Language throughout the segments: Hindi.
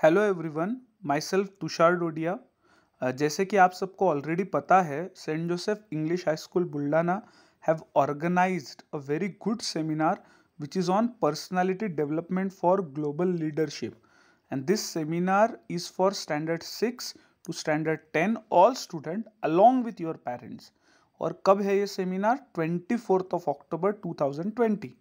Hello everyone, my self Tushar Dodiya. जैसे कि आप सबको ऑलरेडी पता है, saint Joseph English high school Buldhana have organised a very good seminar which is on personality development for global leadership, and this seminar is for standard 6 to standard 10 all student along with your parents. और कब है ये seminar? 24th of October 2020.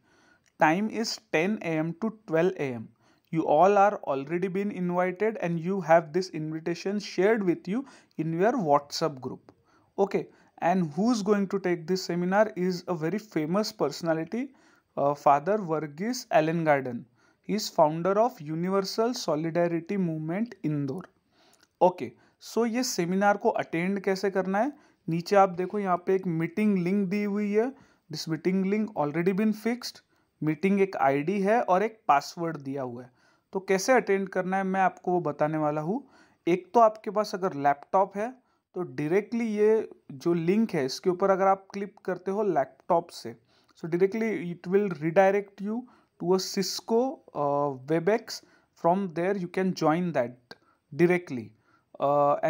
Time is 10 a.m. to 12 a.m. You all are already been invited and you have this invitation shared with you in your WhatsApp group. Okay, and who's going to take this seminar is a very famous personality, Father Verghese Allen Garden. He is founder of Universal Solidarity Movement Indore. Okay, so ये सेमिनार को अटेंड कैसे करना है? नीचे आप देखो, यहाँ पे एक मीटिंग लिंक दी हुई है. This meeting link already been fixed. Meeting एक आईडी है और एक पासवर्ड दिया हुआ है. तो कैसे अटेंड करना है मैं आपको वो बताने वाला हूँ. एक तो आपके पास अगर लैपटॉप है तो डायरेक्टली ये जो लिंक है इसके ऊपर अगर आप क्लिक करते हो लैपटॉप से, so directly it will redirect you to a Cisco Webex. From there you can join that directly.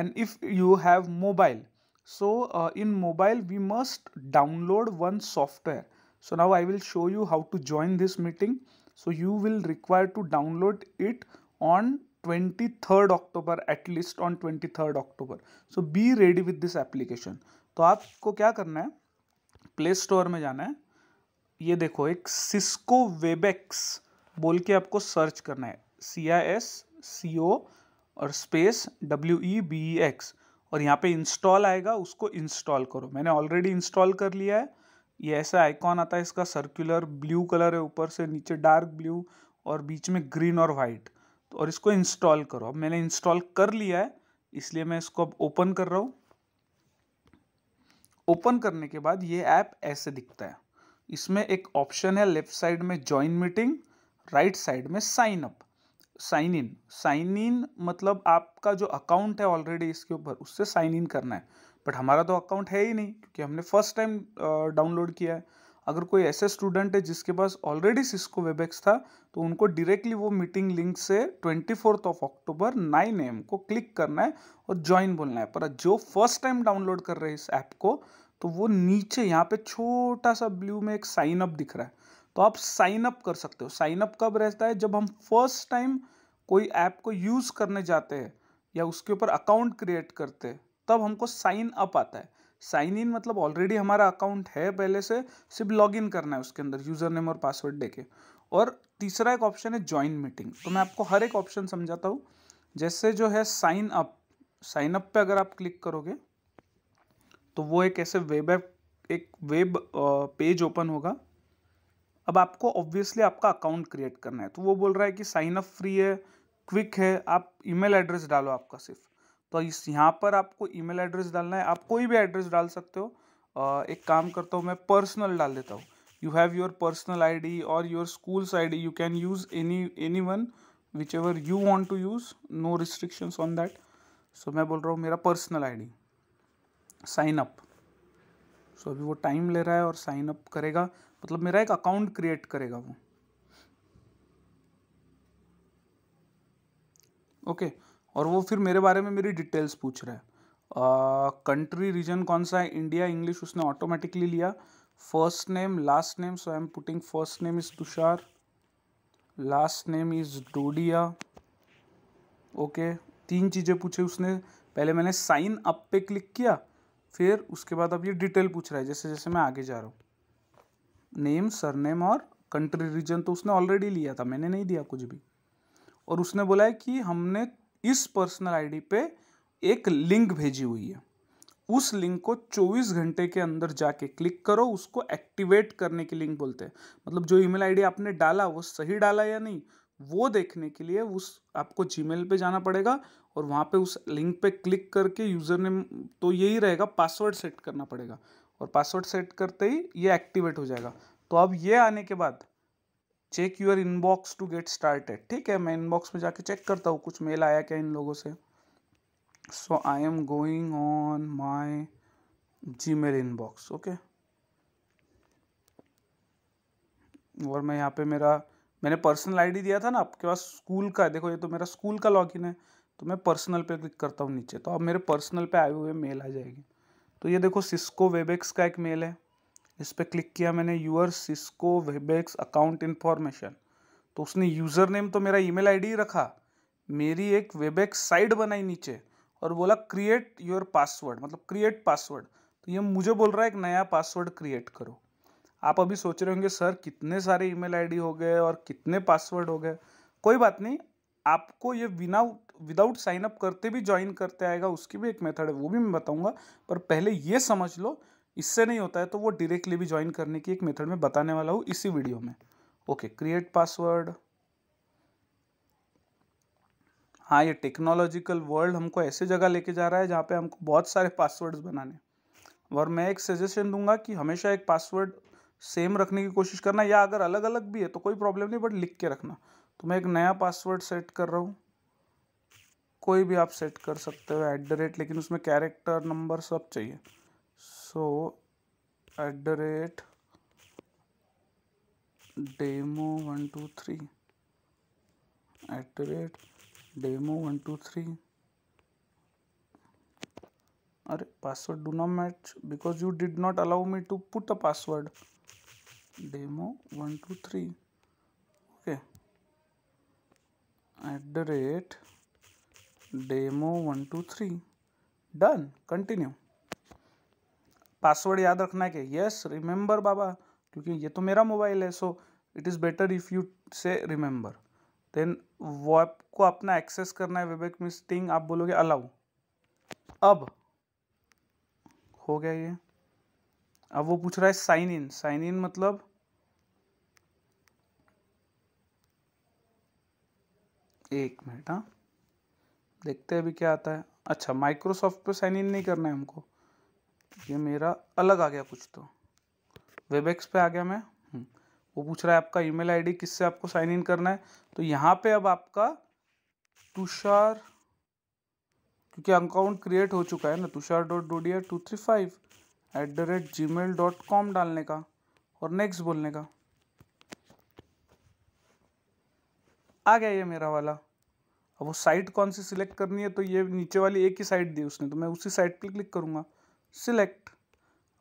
And if you have mobile, so in mobile we must download one software. So now I will show you how to join this meeting. So you will require to download it on 23rd October, at least on 23rd October. So be ready with this application. तो आपको क्या करना है, प्ले स्टोर में जाना है. ये देखो, एक सिस्को वेबएक्स बोल के आपको सर्च करना है. CISCO और स्पेस WEBEX, और यहाँ पे इंस्टॉल आएगा, उसको इंस्टॉल करो. मैंने ऑलरेडी इंस्टॉल कर लिया है. ये ऐसा आइकॉन आता है, इसका सर्कुलर ब्लू कलर है, ऊपर से नीचे डार्क ब्लू और बीच में ग्रीन और वाइट. तो और इसको इंस्टॉल करो. अब मैंने इंस्टॉल कर लिया है, इसलिए मैं इसको अब ओपन कर रहा हूँ. ओपन करने के बाद ये ऐप ऐसे दिखता है. इसमें एक ऑप्शन है लेफ्ट साइड में ज्वाइन मीटिंग, राइट साइड में sign up, sign in. Sign in मतलब आपका जो अकाउंट है ऑलरेडी इसके ऊपर, उससे साइन इन करना है. बट हमारा तो अकाउंट है ही नहीं, क्योंकि हमने फर्स्ट टाइम डाउनलोड किया है. अगर कोई ऐसे स्टूडेंट है जिसके पास ऑलरेडी सिस्को वेबएक्स था, तो उनको डायरेक्टली वो मीटिंग लिंक से 24th of October 9 AM को क्लिक करना है और ज्वाइन बोलना है. पर जो फर्स्ट टाइम डाउनलोड कर रहे हैं इस ऐप को, तो वो नीचे यहाँ पे छोटा सा ब्लू में एक साइन अप दिख रहा है. तो आप साइन अप कर सकते हो. साइन अप कब रहता है? जब हम फर्स्ट टाइम कोई ऐप को यूज करने जाते हैं या उसके ऊपर अकाउंट क्रिएट करते हैं, तब हमको साइन अप आता है. साइन इन मतलब ऑलरेडी हमारा अकाउंट है पहले से, सिर्फ लॉग इन करना है उसके अंदर यूजर नेम और पासवर्ड देके. और तीसरा एक ऑप्शन है ज्वाइन मीटिंग. तो मैं आपको हर एक ऑप्शन समझाता हूँ. जैसे जो है साइन अप, साइन अप पे अगर आप क्लिक करोगे तो वो एक ऐसे एक वेब पेज ओपन होगा. अब आपको ऑब्वियसली आपका अकाउंट क्रिएट करना है. तो वो बोल रहा है कि साइन अप फ्री है, क्विक है, आप ईमेल एड्रेस डालो आपका सिर्फ. तो इस यहाँ पर आपको ईमेल एड्रेस डालना है. आप कोई भी एड्रेस डाल सकते हो. एक काम करता हूँ, मैं पर्सनल डाल देता हूँ. You have your personal ID और your schools ID. You can use any one whichever you want to use, no restrictions on that. So मैं बोल रहा हूँ मेरा personal ID, sign up. So अभी वो टाइम ले रहा है और साइन अप करेगा, मतलब मेरा एक अकाउंट क्रिएट करेगा वो. ओके, और वो फिर मेरे बारे में मेरी डिटेल्स पूछ रहा है. कंट्री रीजन कौन सा है? इंडिया. इंग्लिश उसने ऑटोमेटिकली लिया. First name, last name, so I am putting first name is Tushar, last name is Dodiya. Okay, 3 चीज़ें पूछे उसने. पहले मैंने साइन अप पे क्लिक किया, फिर उसके बाद अब ये डिटेल पूछ रहा है जैसे जैसे मैं आगे जा रहा हूँ. नेम, सरनेम और कंट्री रीजन तो उसने ऑलरेडी लिया था, मैंने नहीं दिया कुछ भी. और उसने बोला है कि हमने इस पर्सनल ID पे एक लिंक भेजी हुई है, उस लिंक को 24 घंटे के अंदर जाके क्लिक करो. उसको एक्टिवेट करने की लिंक बोलते हैं. मतलब जो ईमेल ID आपने डाला वो सही डाला या नहीं, वो देखने के लिए उस आपको जीमेल पे जाना पड़ेगा और वहाँ पे उस लिंक पे क्लिक करके यूज़र नेम तो यही रहेगा, पासवर्ड सेट करना पड़ेगा. और पासवर्ड सेट करते ही ये एक्टिवेट हो जाएगा. तो अब ये आने के बाद check your inbox to get started. ठीक है, मैं इनबॉक्स में जाके चेक करता हूँ कुछ मेल आया क्या इन लोगों से. So I am going on my Gmail inbox. Okay, और मैं यहाँ पे मेरा मैंने पर्सनल आईडी दिया था ना आपके पास स्कूल का, देखो ये तो मेरा स्कूल का लॉगिन है, तो मैं पर्सनल पे क्लिक करता हूँ नीचे, तो अब मेरे पर्सनल पे आए हुए मेल आ जाएगी। तो ये देखो सिस्को वेबएक्स का एक मेल है, इस पर क्लिक किया मैंने, your Cisco Webex account information. तो उसने यूज़र नेम तो मेरा ईमेल आईडी रखा, मेरी एक वेबएक्स साइट बनाई नीचे और बोला क्रिएट योर पासवर्ड, मतलब क्रिएट पासवर्ड। तो ये मुझे बोल रहा है एक नया पासवर्ड क्रिएट करो। आप अभी सोच रहे होंगे सर कितने सारे ईमेल आईडी हो गए और कितने पासवर्ड हो गए। कोई बात नहीं, आपको ये विदाउट साइन अप करते भी ज्वाइन करते आएगा, उसकी भी एक मेथड है, वो भी मैं बताऊंगा। पर पहले ये समझ लो, इससे नहीं होता है तो वो डायरेक्टली भी ज्वाइन करने की एक मेथड मैं बताने वाला हूँ इसी वीडियो में। Okay, create password. हाँ, ये टेक्नोलॉजिकल वर्ल्ड हमको ऐसे जगह लेके जा रहा है जहाँ पे हमको बहुत सारे पासवर्ड्स बनाने, और मैं एक सजेशन दूंगा कि हमेशा एक पासवर्ड सेम रखने की कोशिश करना, या अगर अलग अलग भी है तो कोई प्रॉब्लम नहीं, बट लिख के रखना। तो मैं एक नया पासवर्ड सेट कर रहा हूँ, कोई भी आप सेट कर सकते हो, @ लेकिन उसमें कैरेक्टर नंबर सब चाहिए। सो @demo123 @demo123। अरे password do not match because you did not allow me to put a password. demo123 okay, @demo123 done. Continue. Password याद रखना है कि यस रिमेंबर बाबा, क्योंकि ये तो मेरा मोबाइल है, so it is better if you से रिमेंबर। देन वो आपको अपना एक्सेस करना है वेबएक्स मीटिंग, आप बोलोगे अलाउ। अब हो गया ये। अब वो पूछ रहा है साइन इन। साइन इन मतलब एक मिनट, हाँ देखते हैं अभी क्या आता है। अच्छा, माइक्रोसॉफ्ट पे साइन इन नहीं करना है हमको, ये मेरा अलग आ गया कुछ, तो वेबएक्स पे आ गया मैं। वो पूछ रहा है आपका ईमेल आईडी किससे आपको साइन इन करना है, तो यहाँ पे अब आपका तुषार, क्योंकि अकाउंट क्रिएट हो चुका है ना, tushar.dodia235 @gmail.com डालने का और नेक्स्ट बोलने का। आ गया ये मेरा वाला। अब वो साइट कौन सी सिलेक्ट करनी है, तो ये नीचे वाली एक ही साइट दी उसने, तो मैं उसी साइट पे क्लिक करूँगा, सिलेक्ट।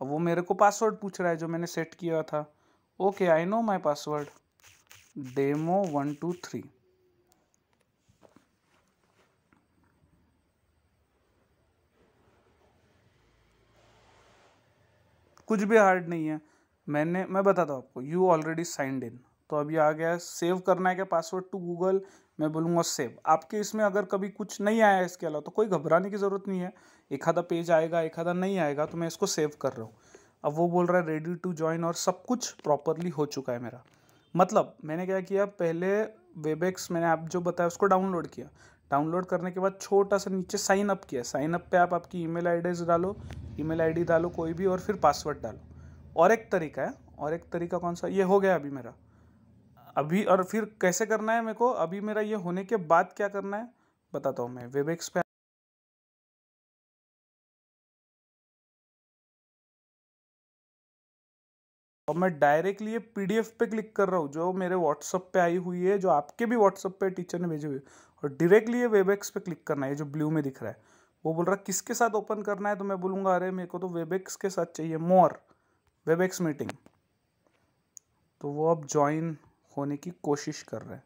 अब वो मेरे को पासवर्ड पूछ रहा है जो मैंने सेट किया था। Okay, I know my password, demo123। कुछ भी हार्ड नहीं है, मैं बताता हूँ आपको, यू ऑलरेडी साइंड इन। तो अभी आ गया सेव करना है क्या पासवर्ड टू गूगल, मैं बोलूँगा सेव। आपके इसमें अगर कभी कुछ नहीं आया इसके अलावा तो कोई घबराने की ज़रूरत नहीं है, एक आधा पेज आएगा एक आधा नहीं आएगा, तो मैं इसको सेव कर रहा हूँ। अब वो बोल रहा है रेडी टू ज्वाइन, और सब कुछ प्रॉपरली हो चुका है मेरा। मतलब मैंने क्या किया, पहले वेबएक्स मैंने आप जो बताया उसको डाउनलोड किया, डाउनलोड करने के बाद छोटा सा नीचे साइन अप किया। साइन अप पे आप आपकी ईमेल आईडी डालो, ईमेल आईडी डालो कोई भी, और फिर पासवर्ड डालो। और एक तरीका है, और एक तरीका कौन सा, ये हो गया अभी मेरा। अभी और फिर कैसे करना है मेरे को, अभी मेरा ये होने के बाद क्या करना है बताता हूँ मैं। वेबएक्स पे और मैं डायरेक्टली ये पीडीएफ पे क्लिक कर रहा हूँ जो मेरे व्हाट्सअप पे आई हुई है, जो आपके भी व्हाट्सअप पे टीचर ने भेजी हुई है, और डायरेक्टली ये वेबएक्स पे क्लिक करना है, जो ब्लू में दिख रहा है। वो बोल रहा है किसके साथ ओपन करना है, तो मैं बोलूँगा अरे मेरे को तो वेबएक्स के साथ चाहिए, मोर वेबएक्स मीटिंग। तो वो अब ज्वाइन होने की कोशिश कर रहा है।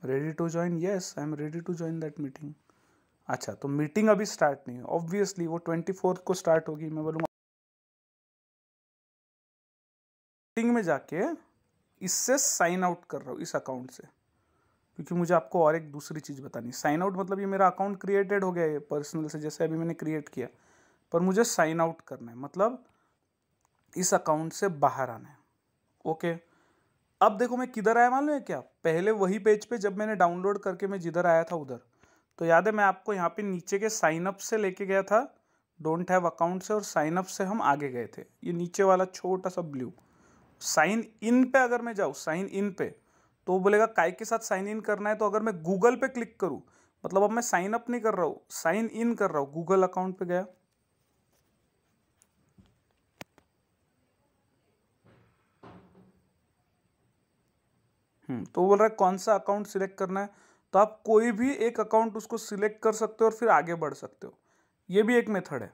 Ready to join, yes I am ready to join that meeting. अच्छा, तो मीटिंग अभी स्टार्ट नहीं है, ऑब्वियसली वो 24 को स्टार्ट होगी। मैं बोलूँगा मीटिंग में जाके इससे साइन आउट कर रहा हूँ, इस अकाउंट से, क्योंकि मुझे आपको और एक दूसरी चीज़ बतानी। साइन आउट मतलब ये मेरा अकाउंट क्रिएटेड हो गया है पर्सनल से, जैसे अभी मैंने क्रिएट किया, पर मुझे साइन आउट करना है, मतलब इस अकाउंट से बाहर आना है। ओके, अब देखो मैं किधर आया मालूम है क्या, पहले वही पेज पे जब मैंने डाउनलोड करके मैं जिधर आया था उधर। तो याद है मैं आपको यहाँ पे नीचे के साइन अप से लेके गया था, डोंट हैव अकाउंट से, और साइन अप से हम आगे गए थे, ये नीचे वाला छोटा सा ब्लू। साइन इन पे अगर मैं जाऊँ, साइन इन पे, तो वो बोलेगा काय के साथ साइन इन करना है। तो अगर मैं गूगल पे क्लिक करूँ, मतलब अब मैं साइन अप नहीं कर रहा हूँ, साइन इन कर रहा हूँ, गूगल अकाउंट पे गया, तो वो बोल रहा है कौन सा अकाउंट सिलेक्ट करना है, तो आप कोई भी एक अकाउंट उसको सिलेक्ट कर सकते हो और फिर आगे बढ़ सकते हो। ये भी एक मेथड है।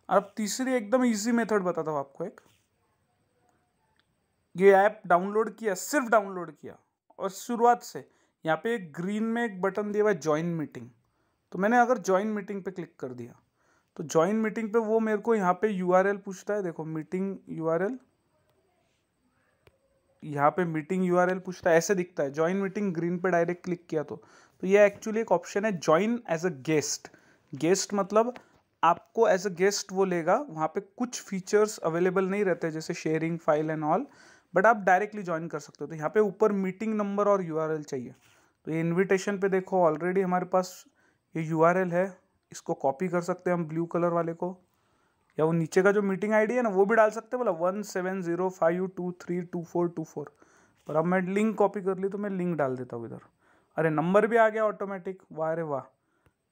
अब तीसरी एकदम इजी मेथड बताता हूँ आपको एक। ये ऐप डाउनलोड किया, सिर्फ डाउनलोड किया और शुरुआत से यहाँ पे एक ग्रीन में एक बटन दिया हुआ है ज्वाइन मीटिंग। तो मैंने अगर ज्वाइन मीटिंग पे क्लिक कर दिया तो ज्वाइन मीटिंग पे वो मेरे को यहाँ पे यूआरएल पूछता है, देखो मीटिंग यूआरएल, यहाँ पे मीटिंग यूआरएल पूछता है, ऐसे दिखता है ज्वाइन मीटिंग ग्रीन पे डायरेक्ट क्लिक किया तो ये एक्चुअली एक ऑप्शन है join as a guest. Guest मतलब आपको एज अ गेस्ट वो लेगा, वहाँ पे कुछ फीचर्स अवेलेबल नहीं रहते जैसे sharing file and all, but आप डायरेक्टली ज्वाइन कर सकते हो। तो यहाँ पे ऊपर मीटिंग नंबर और यूआरएल चाहिए। तो ये इन्विटेशन पे देखो ऑलरेडी हमारे पास ये यूआरएल है, इसको कॉपी कर सकते हैं हम ब्लू कलर वाले को, या वो नीचे का जो मीटिंग आईडी है ना वो भी डाल सकते हैं, बोला 1705232424। पर अब मैं लिंक कॉपी कर ली तो मैं लिंक डाल देता हूँ इधर। अरे नंबर भी आ गया ऑटोमेटिक, वाह रे वाह।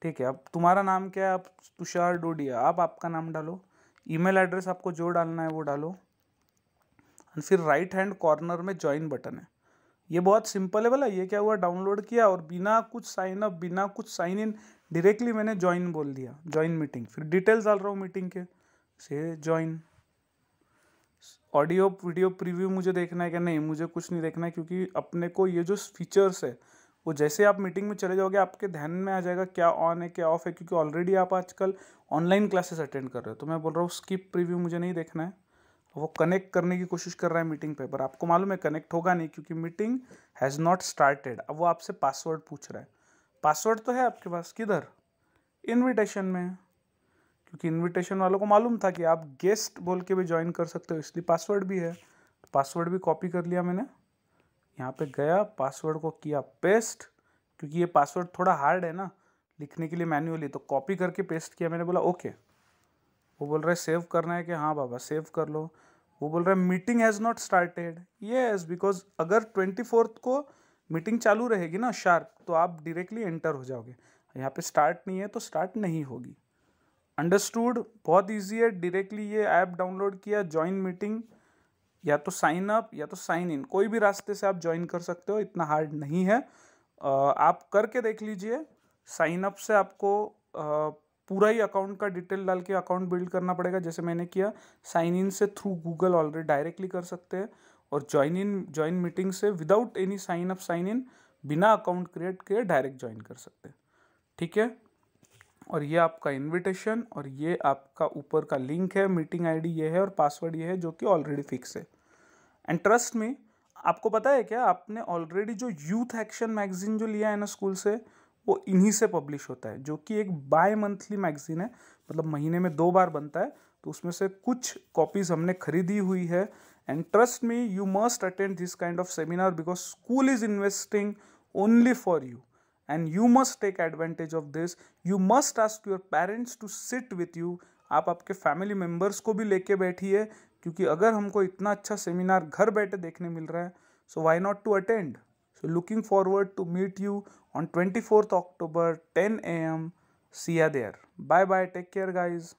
ठीक है, अब तुम्हारा नाम क्या है, आप तुषार डोडिया, आप आपका नाम डालो, ईमेल एड्रेस आपको जो डालना है वो डालो, और फिर राइट हैंड कॉर्नर में ज्वाइन बटन है। ये बहुत सिंपल है। बोला ये क्या हुआ, डाउनलोड किया और बिना कुछ साइन अप बिना कुछ साइन इन डायरेक्टली मैंने ज्वाइन बोल दिया, ज्वाइन मीटिंग। फिर डिटेल्स डाल रहा हूँ मीटिंग के, से ज्वाइन। ऑडियो वीडियो प्रीव्यू मुझे देखना है क्या, नहीं मुझे कुछ नहीं देखना है, क्योंकि अपने को ये जो फीचर्स है वो जैसे आप मीटिंग में चले जाओगे आपके ध्यान में आ जाएगा क्या ऑन है क्या ऑफ है, क्योंकि ऑलरेडी आप आजकल ऑनलाइन क्लासेस अटेंड कर रहे हो। तो मैं बोल रहा हूँ स्किप प्रीव्यू मुझे नहीं देखना है। वो कनेक्ट करने की कोशिश कर रहा है मीटिंग पे, पर आपको मालूम है कनेक्ट होगा नहीं क्योंकि मीटिंग हैज़ नॉट स्टार्टेड। अब वो आपसे पासवर्ड पूछ रहा है, पासवर्ड तो है आपके पास, किधर, इनविटेशन में, क्योंकि इनविटेशन वालों को मालूम था कि आप गेस्ट बोल के भी ज्वाइन कर सकते हो, इसलिए पासवर्ड भी है। तो पासवर्ड भी कॉपी कर लिया मैंने, यहाँ पे गया पासवर्ड को किया पेस्ट, क्योंकि ये पासवर्ड थोड़ा हार्ड है ना लिखने के लिए मैन्युअली, तो कॉपी करके पेस्ट किया मैंने, बोला ओके। वो बोल रहा है सेव करना है कि हाँ बाबा सेव कर लो। वो बोल रहा है meeting has not started, yes, because अगर 24 को मीटिंग चालू रहेगी ना शार्प तो आप डायरेक्टली एंटर हो जाओगे। यहाँ पे स्टार्ट नहीं है तो स्टार्ट नहीं होगी। अंडरस्टूड, बहुत ईजी है। डायरेक्टली ये ऐप डाउनलोड किया, ज्वाइन मीटिंग, या तो साइन अप या तो साइन इन, कोई भी रास्ते से आप ज्वाइन कर सकते हो, इतना हार्ड नहीं है। आप करके देख लीजिए। साइन अप से आपको पूरा ही अकाउंट का डिटेल डाल के अकाउंट बिल्ड करना पड़ेगा जैसे मैंने किया। साइन इन से थ्रू गूगल ऑलरेडी डायरेक्टली कर सकते हैं, और ज्वाइन मीटिंग से without any sign up sign in बिना अकाउंट क्रिएट किए डायरेक्ट ज्वाइन कर सकते हैं। ठीक है, और ये आपका इनविटेशन और ये आपका ऊपर का लिंक है, मीटिंग आईडी ये है और पासवर्ड ये है जो कि ऑलरेडी फिक्स है। एंड ट्रस्ट में, आपको पता है क्या, आपने ऑलरेडी जो यूथ एक्शन मैगजीन जो लिया है ना स्कूल से, वो इन्हीं से पब्लिश होता है, जो कि एक बाय मंथली मैगजीन है, मतलब महीने में 2 बार बनता है। तो उसमें से कुछ कॉपीज हमने खरीदी हुई है। And trust me, you must attend this kind of seminar because school is investing only for you and you must take advantage of this. You must ask your parents to sit with you. आप आपके फैमिली मेम्बर्स को भी लेके बैठिए, क्योंकि अगर हमको इतना अच्छा सेमिनार घर बैठे देखने मिल रहा है, so why not to attend? So looking forward to meet you on 24th October 10 a.m. See ya there. Bye bye. Take care guys.